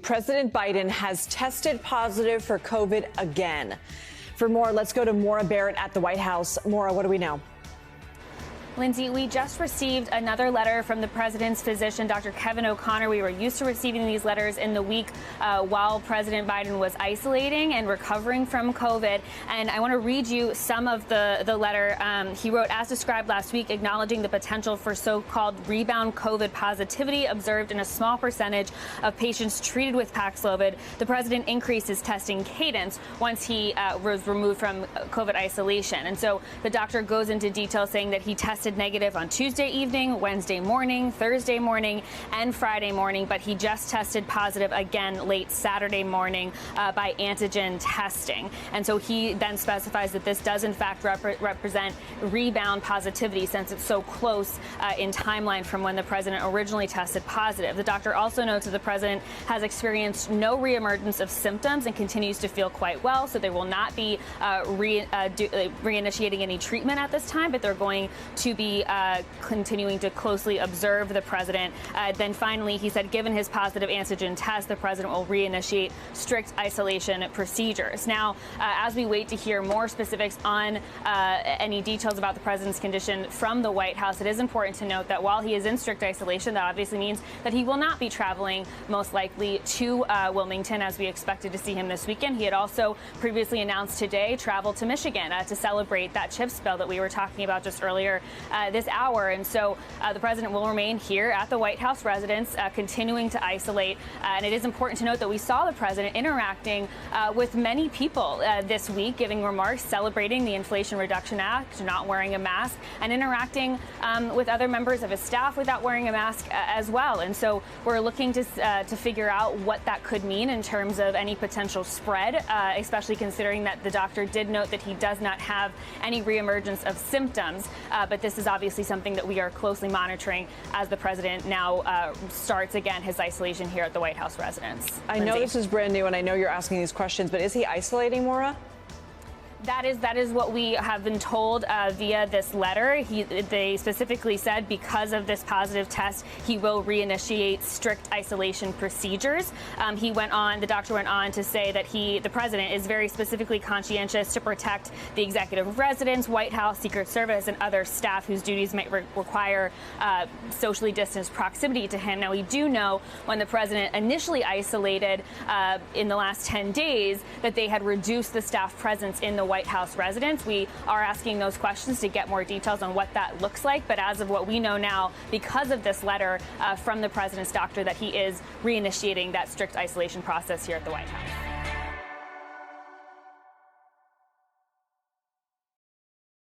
President Biden has tested positive for COVID again. For more, let's go to Maura Barrett at the White House. Maura, what do we know? Lindsay, we just received another letter from the president's physician, Dr. Kevin O'Connor. We were used to receiving these letters in the week while President Biden was isolating and recovering from COVID. And I want to read you some of the letter. He wrote, as described last week, acknowledging the potential for so-called rebound COVID positivity observed in a small percentage of patients treated with Paxlovid. The president increased his testing cadence once he was removed from COVID isolation. And so the doctor goes into detail saying that he tested negative on Tuesday evening, Wednesday morning, Thursday morning, and Friday morning, but he just tested positive again late Saturday morning by antigen testing. And so he then specifies that this does in fact represent rebound positivity since it's so close in timeline from when the president originally tested positive. The doctor also notes that the president has experienced no reemergence of symptoms and continues to feel quite well, so they will not be reinitiating any treatment at this time, but they're going to be continuing to closely observe the president. Then finally, he said, given his positive antigen test, the president will reinitiate strict isolation procedures. Now, as we wait to hear more specifics on any details about the president's condition from the White House, it is important to note that while he is in strict isolation, that obviously means that he will not be traveling most likely to Wilmington, as we expected to see him this weekend. He had also previously announced today travel to Michigan to celebrate that chip spill that we were talking about just earlier this hour. And so the president will remain here at the White House residence, continuing to isolate. And it is important to note that we saw the president interacting with many people this week, giving remarks celebrating the Inflation Reduction Act, not wearing a mask, and interacting with other members of his staff without wearing a mask as well. And so we're looking to figure out what that could mean in terms of any potential spread, especially considering that the doctor did note that he does not have any reemergence of symptoms. But this is obviously something that we are closely monitoring as the president now starts again his isolation here at the White House residence. I know this is brand new, and I know you're asking these questions, but is he isolating, Maura? That is what we have been told via this letter. They specifically said because of this positive test, he will reinitiate strict isolation procedures. The doctor went on to say that the president is very specifically conscientious to protect the executive residence, White House, Secret Service, and other staff whose duties might require socially distanced proximity to him. Now, we do know when the president initially isolated in the last 10 days that they had reduced the staff presence in the White House residence. We are asking those questions to get more details on what that looks like. But as of what we know now, because of this letter from the president's doctor, that he is reinitiating that strict isolation process here at the White House.